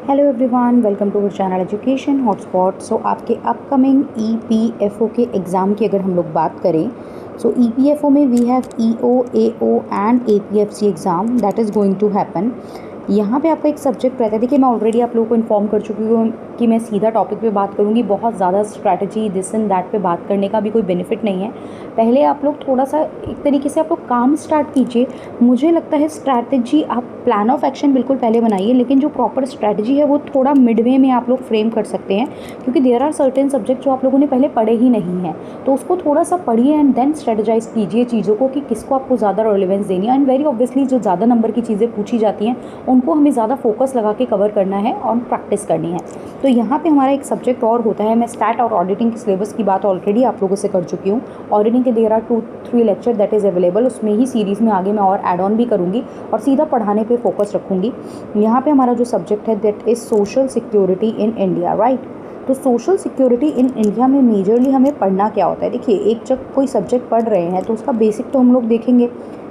Hello everyone, welcome to our channel education hotspot. So आपके upcoming EPFO के exam की अगर हम लोग बात करें, सो ईपीएफओ में we have EO, AO and APFC exam that is going to happen. यहाँ पे आपका एक सब्जेक्ट रहता है। देखिए, मैं ऑलरेडी आप लोगों को इन्फॉर्म कर चुकी हूँ कि मैं सीधा टॉपिक पे बात करूँगी। बहुत ज़्यादा स्ट्रैटेजी दिस एंड दैट पे बात करने का भी कोई बेनिफिट नहीं है। पहले आप लोग थोड़ा सा एक तरीके से आप लोग काम स्टार्ट कीजिए। मुझे लगता है स्ट्रैटेजी, आप प्लान ऑफ एक्शन बिल्कुल पहले बनाइए, लेकिन जो प्रॉपर स्ट्रैटेजी है वो थोड़ा मिडवे में आप लोग फ्रेम कर सकते हैं, क्योंकि देयर आर सर्टेन सब्जेक्ट जो आप लोगों ने पहले पढ़े ही नहीं हैं। तो उसको थोड़ा सा पढ़िए एंड देन स्ट्रेटजाइज कीजिए चीज़ों को कि किसको आपको ज़्यादा रेलेवेंस देनी है। एंड वेरी ऑब्वियसली जो ज़्यादा नंबर की चीज़ें पूछी जाती हैं उनको हमें ज़्यादा फोकस लगा के कवर करना है और प्रैक्टिस करनी है। तो यहाँ पे हमारा एक सब्जेक्ट और होता है। मैं स्टैट और ऑडिटिंग के सिलेबस की बात ऑलरेडी आप लोगों से कर चुकी हूँ। ऑडिटिंग के there are 2-3 lecture that is available. उसमें ही सीरीज़ में आगे मैं और एड ऑन भी करूँगी और सीधा पढ़ाने पे फोकस रखूँगी। यहाँ पे हमारा जो सब्जेक्ट है that is social security in India, right. तो सोशल सिक्योरिटी इन इंडिया में मेजरली हमें पढ़ना क्या होता है। देखिए, एक जब कोई सब्जेक्ट पढ़ रहे हैं तो उसका बेसिक तो हम लोग देखेंगे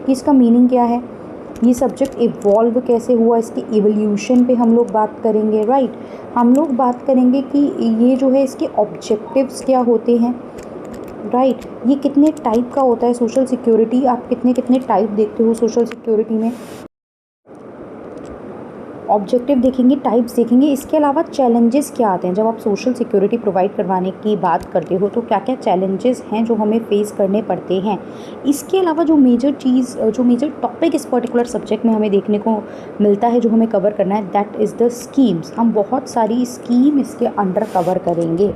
कि इसका मीनिंग क्या है, ये सब्जेक्ट इवॉल्व कैसे हुआ, इसके इवोल्यूशन पे हम लोग बात करेंगे, राइट। हम लोग बात करेंगे कि ये जो है इसके ऑब्जेक्टिव्स क्या होते हैं, राइट। ये कितने टाइप का होता है सोशल सिक्योरिटी, आप कितने कितने टाइप देखते हो सोशल सिक्योरिटी में। ऑब्जेक्टिव देखेंगे, टाइप्स देखेंगे। इसके अलावा चैलेंजेस क्या आते हैं जब आप सोशल सिक्योरिटी प्रोवाइड करवाने की बात करते हो, तो क्या क्या चैलेंजेस हैं जो हमें फेस करने पड़ते हैं। इसके अलावा जो मेजर टॉपिक इस पर्टिकुलर सब्जेक्ट में हमें देखने को मिलता है, जो हमें कवर करना है, दैट इज़ द स्कीम्स। हम बहुत सारी स्कीम इसके अंडर कवर करेंगे,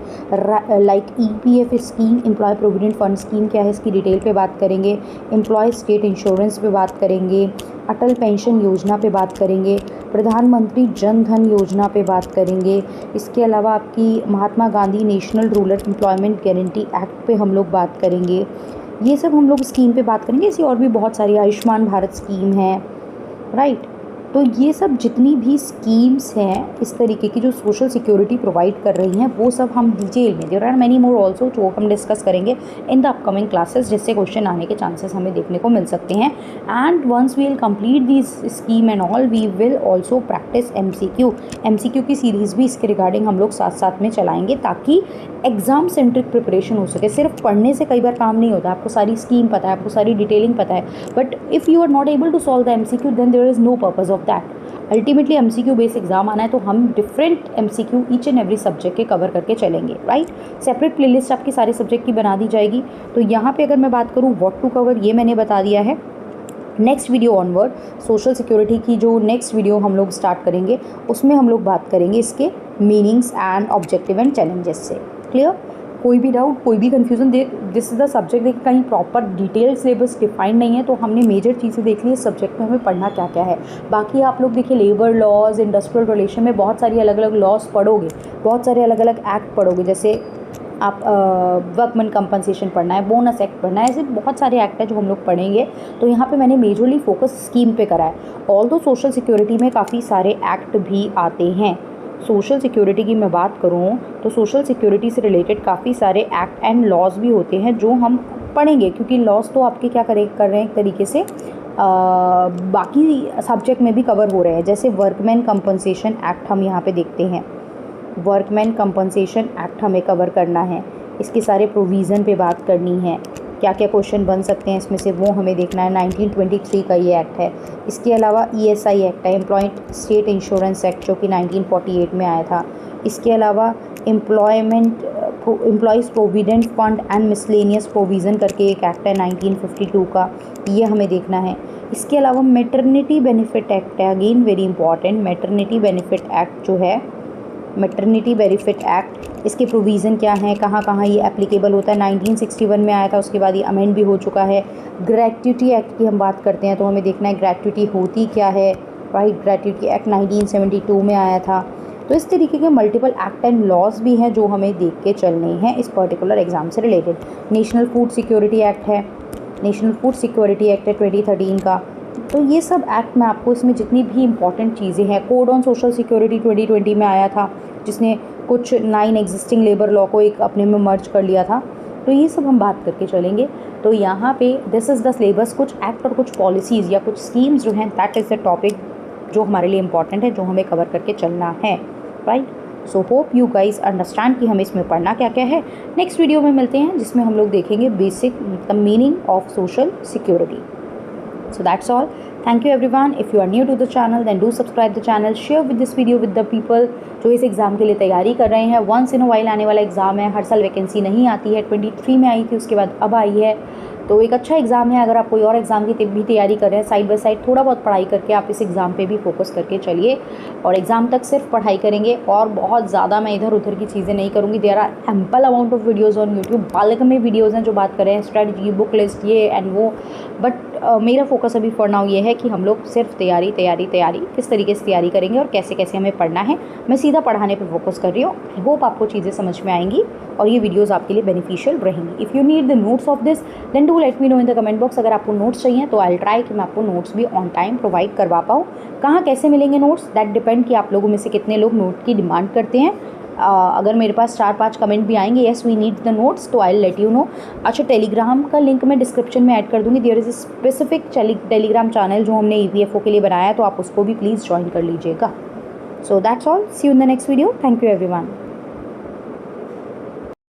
like EPF scheme, employ provident fund scheme क्या है इसकी डिटेल पे बात करेंगे, एम्प्लॉय स्टेट इंश्योरेंस पे बात करेंगे, अटल पेंशन योजना पे बात करेंगे, प्रधानमंत्री जन धन योजना पे बात करेंगे। इसके अलावा आपकी Mahatma Gandhi national rural employment guarantee act पे हम लोग बात करेंगे। ये सब हम लोग स्कीम पे बात करेंगे। ऐसी और भी बहुत सारी आयुष्मान भारत स्कीम है, राइट। तो ये सब जितनी भी स्कीम्स हैं इस तरीके की जो सोशल सिक्योरिटी प्रोवाइड कर रही हैं, वो सब हम डिटेल में, there are many more also, जो हम डिस्कस करेंगे इन द अपकमिंग क्लासेस, जिससे क्वेश्चन आने के चांसेस हमें देखने को मिल सकते हैं। And once we will complete this scheme and all, we will also practice MCQ की सीरीज़ भी इसके रिगार्डिंग हम लोग साथ साथ में चलाएंगे, ताकि एग्जाम सेंट्रिक प्रिपरेशन हो सके। सिर्फ पढ़ने से कई बार काम नहीं होता। आपको सारी स्कीम पता है, आपको सारी डिटेलिंग पता है, but if you are not able to solve the MCQ, then there is no purpose of that. Ultimately MCQ based exam आना है, तो हम different MCQ each and every subject के कवर करके चलेंगे, राइट। सेपरेट प्लेलिस्ट आपकी सारे subject की बना दी जाएगी। तो यहाँ पे अगर मैं बात करूँ व्हाट टू कवर, ये मैंने बता दिया है। Next video onward social security की जो नेक्स्ट वीडियो हम लोग स्टार्ट करेंगे, उसमें हम लोग बात करेंगे इसके meanings and objective and challenges से। क्लियर? कोई भी डाउट, कोई भी confusion, this is the subject. देखिए, कहीं प्रॉपर डिटेल सिलेबस डिफाइंड नहीं है, तो हमने मेजर चीज़ें देख ली इस सब्जेक्ट में हमें पढ़ना क्या क्या है। बाकी आप लोग देखिए, लेबर लॉज, इंडस्ट्रियल रिलेशन में बहुत सारी अलग अलग लॉज पढ़ोगे, बहुत सारे अलग अलग एक्ट पढ़ोगे। जैसे आप वर्कमैन कंपनसेशन पढ़ना है, बोनस एक्ट पढ़ना है, ऐसे बहुत सारे एक्ट है जो हम लोग पढ़ेंगे। तो यहाँ पे मैंने मेजरली फोकस स्कीम पे करा है। ऑल्दो सोशल सिक्योरिटी में काफ़ी सारे एक्ट भी आते हैं। सोशल सिक्योरिटी की मैं बात करूँ तो सोशल सिक्योरिटी से रिलेटेड काफ़ी सारे एक्ट एंड लॉज भी होते हैं जो हम पढ़ेंगे, क्योंकि लॉज तो आपके क्या कर रहे हैं एक तरीके से बाकी सब्जेक्ट में भी कवर हो रहे हैं। जैसे वर्कमैन कंपनसेशन एक्ट हम यहाँ पे देखते हैं, वर्कमैन कंपनसेशन एक्ट हमें कवर करना है, इसके सारे प्रोविज़न पे बात करनी है, क्या क्या क्वेश्चन बन सकते हैं इसमें से वो हमें देखना है। 1923 का ये एक्ट है। इसके अलावा ईएसआई एक्ट है, एम्प्लॉयमेंट स्टेट इंश्योरेंस एक्ट, जो कि 1948 में आया था। इसके अलावा employees provident fund and miscellaneous provision करके एक एक्ट है 1952 का, ये हमें देखना है। इसके अलावा मैटरनिटी बेनिफिट एक्ट है, again very important. Maternity benefit act जो है, मैटरनिटी बेनिफिट एक्ट, इसके प्रोविज़न क्या हैं, कहाँ कहाँ ये एप्लीकेबल होता है। 1961 में आया था, उसके बाद ये अमेंड भी हो चुका है। ग्रेट्युटी एक्ट की हम बात करते हैं तो हमें देखना है ग्रेट्युटी होती क्या है, राइट। ग्रेट्युटी एक्ट 1972 में आया था। तो इस तरीके के मल्टीपल एक्ट एंड लॉज भी हैं जो हमें देख के चलने हैं इस पर्टिकुलर एग्जाम से related. National food security act है, नेशनल फूड सिक्योरिटी एक्ट है 2013 का। तो ये सब एक्ट में आपको, इसमें जितनी भी इंपॉर्टेंट चीज़ें हैं, कोड ऑन सोशल सिक्योरिटी 2020 में आया था, जिसने कुछ 9 एग्जिस्टिंग लेबर लॉ को एक अपने में मर्ज कर लिया था। तो ये सब हम बात करके चलेंगे। तो यहाँ पे दिस इज़ द सिलेबस, कुछ एक्ट और कुछ पॉलिसीज़ या कुछ स्कीम्स जो हैं, दैट इज़ द टॉपिक जो हमारे लिए इंपॉर्टेंट है, जो हमें कवर करके चलना है, right. So hope you guys understand कि हमें इसमें पढ़ना क्या क्या है। नेक्स्ट वीडियो में मिलते हैं जिसमें हम लोग देखेंगे basic the meaning of social security. So that's all. Thank you everyone. If you are new to the channel then do subscribe the channel. Share with this video with the people जो इस exam के लिए तैयारी कर रहे हैं। Once in a while आने वाला एग्ज़ाम है, हर साल वैकेंसी नहीं आती है। 23 में आई थी, उसके बाद अब आई है, तो एक अच्छा एग्ज़ाम है। अगर आप कोई और एग्ज़ाम की भी तैयारी कर रहे हैं, साइड बाय साइड थोड़ा बहुत पढ़ाई करके आप इस एग्ज़ाम पे भी फोकस करके चलिए, और एग्ज़ाम तक सिर्फ पढ़ाई करेंगे और बहुत ज़्यादा मैं इधर उधर की चीज़ें नहीं करूँगी। There are ample amount of videos on YouTube, बालक में वीडियोज़ हैं जो बात कर रहे हैं स्ट्रैटेजी, बुक लिस्ट, ये एंड वो, बट मेरा फोकस अभी फॉर नाउ ये है कि हम लोग सिर्फ तैयारी किस तरीके से तैयारी करेंगे और कैसे कैसे हमें पढ़ना है। मैं सीधा पढ़ाने पे फोकस कर रही हूँ। आई होप आपको चीज़ें समझ में आएंगी और ये वीडियोस आपके लिए बेनिफिशियल रहेंगी। If you need the notes of this then do let me know in the comment box. अगर आपको नोट्स चाहिए तो आई विल ट्राई कि मैं आपको नोट्स भी ऑन टाइम प्रोवाइड करवा पाऊँ। कहाँ कैसे मिलेंगे नोट्स, दैट डिपेंड कि आप लोगों में से कितने लोग नोट की डिमांड करते हैं। अगर मेरे पास 4-5 कमेंट भी आएंगे yes we need the notes, तो I will let you know. अच्छा, टेलीग्राम का लिंक मैं डिस्क्रिप्शन में ऐड कर दूँगी। There is a specific Telegram channel जो हमने EPFO के लिए बनाया है, तो आप उसको भी प्लीज़ ज्वाइन कर लीजिएगा। So that's all, see you in the next video. Thank you everyone.